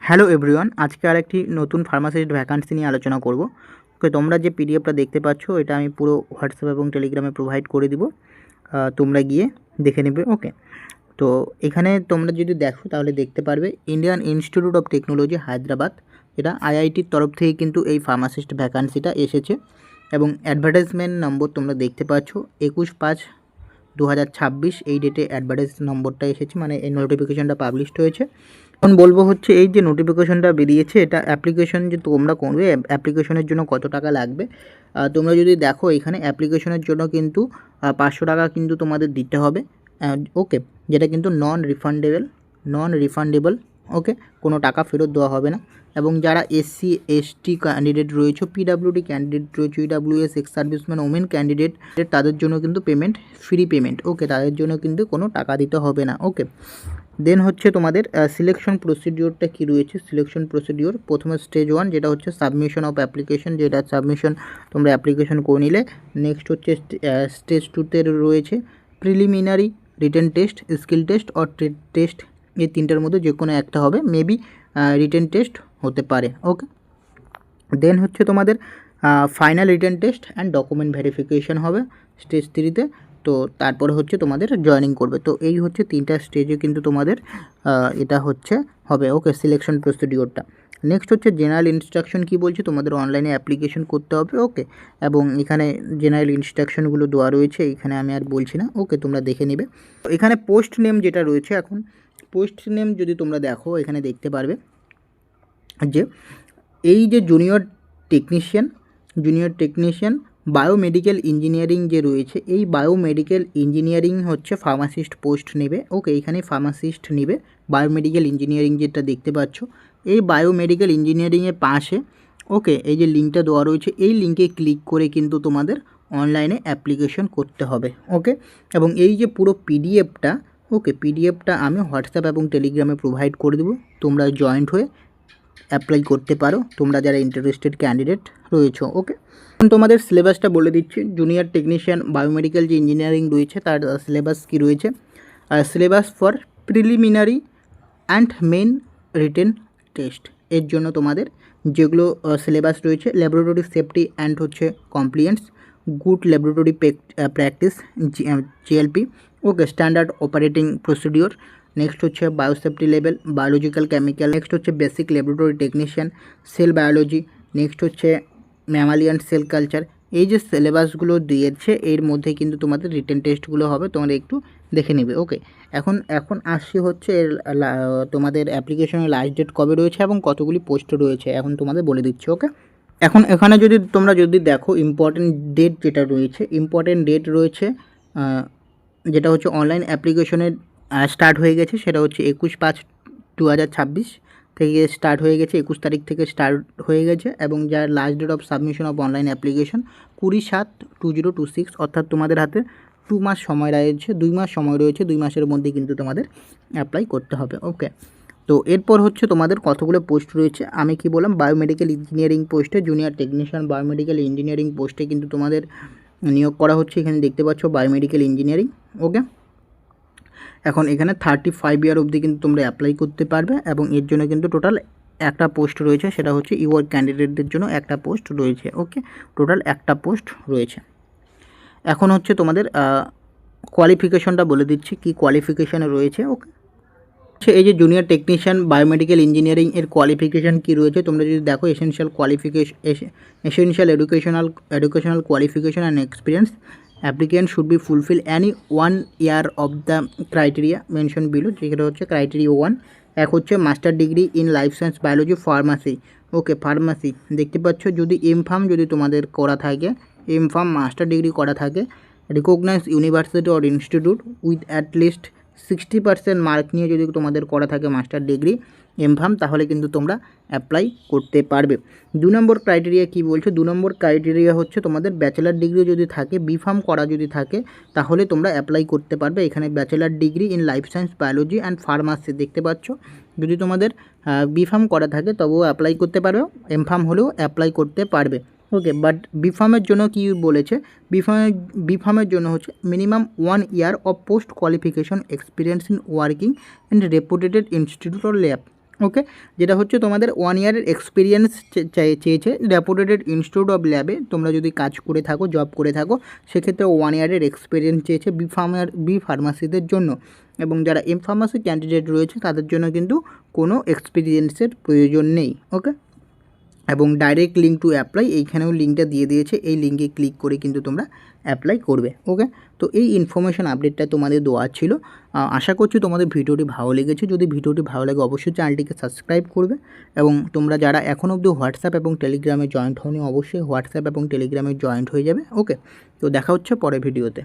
Hello everyone, আজকে আরেকটি নতুন ফার্মাসিস্ট ভ্যাকান্সি নিয়ে আলোচনা করব। ওকে, তোমরা যে পিডিএফটা দেখতে পাচ্ছ এটা আমি পুরো হোয়াটসঅ্যাপ এবং টেলিগ্রামে প্রোভাইড করে দিব, তোমরা গিয়ে দেখে নেবে। ওকে, তো এখানে তোমরা যদি দেখো তাহলে দেখতে পারবে Indian institute of technology Hyderabad, এটা আইআইটির তরফ থেকে কিন্তু এই ফার্মাসিস্ট ভ্যাকান্সিটা এসেছে এবং অ্যাডভার্টাইজমেন্ট নম্বর তোমরা দেখতে পাচ্ছ 21/5/2026 এই ডেটে অ্যাডভার্টাইজ নম্বরটা এসেছে, মানে এই নোটিফিকেশনটা পাবলিশড হয়েছে। এখন বলবো হচ্ছে এই যে নোটিফিকেশনটা বেরিয়েছে এটা অ্যাপ্লিকেশন যে তোমরা করবে, অ্যাপ্লিকেশনের জন্য কত টাকা লাগবে তোমরা যদি দেখো এখানে অ্যাপ্লিকেশনের জন্য কিন্তু 500 টাকা কিন্তু তোমাদের দিতে হবে। ওকে, যেটা কিন্তু নন রিফান্ডেবল। ওকে, কোনো টাকা ফেরত দেওয়া হবে না। এবং যারা এসসি এসটি ক্যান্ডিডেট রয়েছে, পিডাব্লিউডি ক্যান্ডিডেট রয়েছে, EWS ex serviceman women candidate, তাদের জন্য কিন্তু ফ্রি পেমেন্ট। ওকে, তাদের জন্য কিন্তু কোনো টাকা দিতে হবে না। ওকে, দেন হচ্ছে তোমাদের সিলেকশন প্রসিডিওরটা কী রয়েছে। সিলেকশন প্রসিডিওর প্রথমে স্টেজ 1 যেটা হচ্ছে সাবমিশন অফ অ্যাপ্লিকেশন, যেটা সাবমিশন তোমরা অ্যাপ্লিকেশন করে নিলে। নেক্সট হচ্ছে স্টেজ 2তে রয়েছে preliminary written test, skill test or trade test, এই তিনটার মধ্যে যে কোনো একটা হবে, মেবি রিটেন টেস্ট হতে পারে। ওকে, দেন হচ্ছে তোমাদের final written test and document verification হবে স্টেজ 3তে। তো তারপরে হচ্ছে তোমাদের জয়েনিং করবে। তো এই হচ্ছে তিনটা স্টেজে কিন্তু তোমাদের এটা হচ্ছে হবে। ওকে, সিলেকশন প্রসিডিওরটা। নেক্সট হচ্ছে জেনারেল ইনস্ট্রাকশন কী বলছে, তোমাদের অনলাইনে অ্যাপ্লিকেশন করতে হবে। ওকে, এবং এখানে জেনারেল ইনস্ট্রাকশনগুলো দেওয়া রয়েছে, এখানে আমি আর বলছি না। ওকে, তোমরা দেখে নেবে। এখানে পোস্ট নেম যেটা রয়েছে, এখন পোস্ট নেম যদি তোমরা দেখো এখানে দেখতে পারবে যে এই যে জুনিয়র টেকনিশিয়ান বায়োমেডিক্যাল ইঞ্জিনিয়ারিং যে রয়েছে, এই বায়োমেডিক্যাল ইঞ্জিনিয়ারিং হচ্ছে ফার্মাসিস্ট পোস্ট নেবে। ওকে, এখানে ফার্মাসিস্ট নেবে বায়োমেডিক্যাল ইঞ্জিনিয়ারিং যেটা দেখতে পাচ্ছ। এই বায়োমেডিক্যাল ইঞ্জিনিয়ারিংয়ের পাশে ওকে এই যে লিঙ্কটা দেওয়া রয়েছে, এই লিঙ্কে ক্লিক করে কিন্তু তোমাদের অনলাইনে অ্যাপ্লিকেশন করতে হবে। ওকে, এবং এই যে পুরো পিডিএফটা, ওকে পিডিএফটা আমি হোয়াটসঅ্যাপ এবং টেলিগ্রামে প্রোভাইড করে দেবো, তোমরা জয়েন্ট হয়ে অ্যাপ্লাই করতে পারো তোমরা যারা ইন্টারেস্টেড ক্যান্ডিডেট রয়েছো। ওকে, এখন তোমাদের সিলেবাসটা বলে দিচ্ছি। জুনিয়র টেকনিশিয়ান বায়োমেডিক্যাল যে ইঞ্জিনিয়ারিং রয়েছে তার সিলেবাস কী রয়েছে। Syllabus for preliminary and main written test, এর জন্য তোমাদের যেগুলো সিলেবাস রয়েছে, ল্যাবরেটরি সেফটি অ্যান্ড হচ্ছে compliance, good laboratory practice GLP, okay standard operating procedure, next হচ্ছে biosafety level, biological chemical, next হচ্ছে basic laboratory technician, cell biology, next হচ্ছে mammalian cell culture. এই যে সিলেবাসগুলো দিয়েছে এর মধ্যে কিন্তু তোমাদের রিটেন টেস্টগুলো হবে, তোমরা একটু দেখে নেবে। ওকে, এখন আসছি হচ্ছে তোমাদের অ্যাপ্লিকেশনের লাস্ট ডেট কবে রয়েছে এবং কতগুলি পোস্ট রয়েছে এখন তোমাদের বলে দিচ্ছি। ওকে, এখন এখানে তোমরা যদি দেখো ইম্পর্টেন্ট ডেট যেটা রয়েছে, যেটা হচ্ছে অনলাইন অ্যাপ্লিকেশনের স্টার্ট হয়ে গেছে, সেটা হচ্ছে 21/5/2026 থেকে স্টার্ট হয়ে গেছে, 21 তারিখ থেকে স্টার্ট হয়ে গেছে। এবং যার last date of submission of online application 20/7/2026, অর্থাৎ তোমাদের হাতে 2 মাস সময় রয়েছে, 2 মাস সময় রয়েছে, 2 মাসের মধ্যে কিন্তু তোমাদের অ্যাপ্লাই করতে হবে। ওকে, তো এরপর হচ্ছে তোমাদের কতগুলো পোস্ট রয়েছে, আমি কি বললাম বায়োমেডিক্যাল ইঞ্জিনিয়ারিং পোস্টে, জুনিয়র টেকনিশিয়ান বায়োমেডিক্যাল ইঞ্জিনিয়ারিং পোস্টে কিন্তু তোমাদের নিয়োগ করা হচ্ছে। এখানে দেখতে পাচ্ছ বায়োমেডিক্যাল ইঞ্জিনিয়ারিং। ওকে, এখন এখানে 35 ইয়ার অবধি কিন্তু তোমরা অ্যাপ্লাই করতে পারবে এবং এর জন্য কিন্তু টোটাল একটা পোস্ট রয়েছে, সেটা হচ্ছে ইউআর ক্যান্ডিডেটদের জন্য একটা পোস্ট রয়েছে। ওকে, টোটাল একটা পোস্ট রয়েছে। এখন হচ্ছে তোমাদের কোয়ালিফিকেশনটা বলে দিচ্ছি কি কোয়ালিফিকেশানে রয়েছে। ওকে, এই যে জুনিয়র টেকনিশিয়ান বায়োমেডিক্যাল ইঞ্জিনিয়ারিং এর কোয়ালিফিকেশান কী রয়েছে তোমরা যদি দেখো, essential educational qualification and experience, applicant should be fulfil any 1 year of the criteria mention below, যেটা হচ্ছে ক্রাইটেরিয়া 1। এক হচ্ছে master degree in life science biology pharmacy. Okay, pharmacy দেখতে পাচ্ছ, যদি এমফার্ম যদি তোমাদের করা থাকে, এমফার্ম মাস্টার ডিগ্রি করা থাকে, recognise university or institute with at least 60% mark নিয়ে যদি তোমাদের করা থাকে মাস্টার ডিগ্রি এমফার্ম, তাহলে কিন্তু তোমরা অ্যাপ্লাই করতে পারবে। 2 নম্বর ক্রাইটেরিয়া কী বলছো, 2 নম্বর ক্রাইটেরিয়া হচ্ছে তোমাদের ব্যাচেলার ডিগ্রি যদি থাকে, বিফার্ম করা যদি থাকে, তাহলে তোমরা অ্যাপ্লাই করতে পারবে। এখানে bachelor degree in life science biology and pharmacy দেখতে পাচ্ছ, যদি তোমাদের বিফার্ম করা থাকে তবুও অ্যাপ্লাই করতে পারবে, এমফার্ম হলেও অ্যাপ্লাই করতে পারবে। ওকে, বাট বিফার্মের জন্য কি বলেছে, বিফার্মের জন্য হচ্ছে minimum 1 year of post qualification experience in working in reputed institute or lab. Okay, যেটা হচ্ছে তোমাদের 1 ইয়ারের এক্সপিরিয়েন্স চেয়েছে রেপুটেটেড ইনস্টিটিউট অফ ল্যাবে তোমরা যদি কাজ করে থাকো, জব করে থাকো, সেক্ষেত্রে 1 ইয়ারের এক্সপিরিয়েন্স চেয়েছে বি ফার্মাসিদের জন্য। এবং যারা এম ফার্মাসি ক্যান্ডিডেট রয়েছে তাদের জন্য কিন্তু কোনো এক্সপিরিয়েন্সের প্রয়োজন নেই। ওকে, এবং ডাইরেক্ট লিঙ্ক টু অ্যাপ্লাই এইখানেও লিঙ্কটা দিয়ে দিয়েছে, এই লিঙ্কে ক্লিক করে কিন্তু তোমরা অ্যাপ্লাই করবে। ওকে, তো এই ইনফরমেশান আপডেটটা তোমাদের দেওয়া ছিল। আশা করছি তোমাদের ভিডিওটি ভালো লেগেছে। যদি ভিডিওটি ভালো লাগে অবশ্যই চ্যানেলটিকে সাবস্ক্রাইব করবে, এবং তোমরা যারা এখন অবধি হোয়াটসঅ্যাপ এবং টেলিগ্রামে জয়েন্ট হওনি অবশ্যই হোয়াটসঅ্যাপ এবং টেলিগ্রামে জয়েন্ট হয়ে যাবে। ওকে, তো দেখা হচ্ছে পরের ভিডিওতে।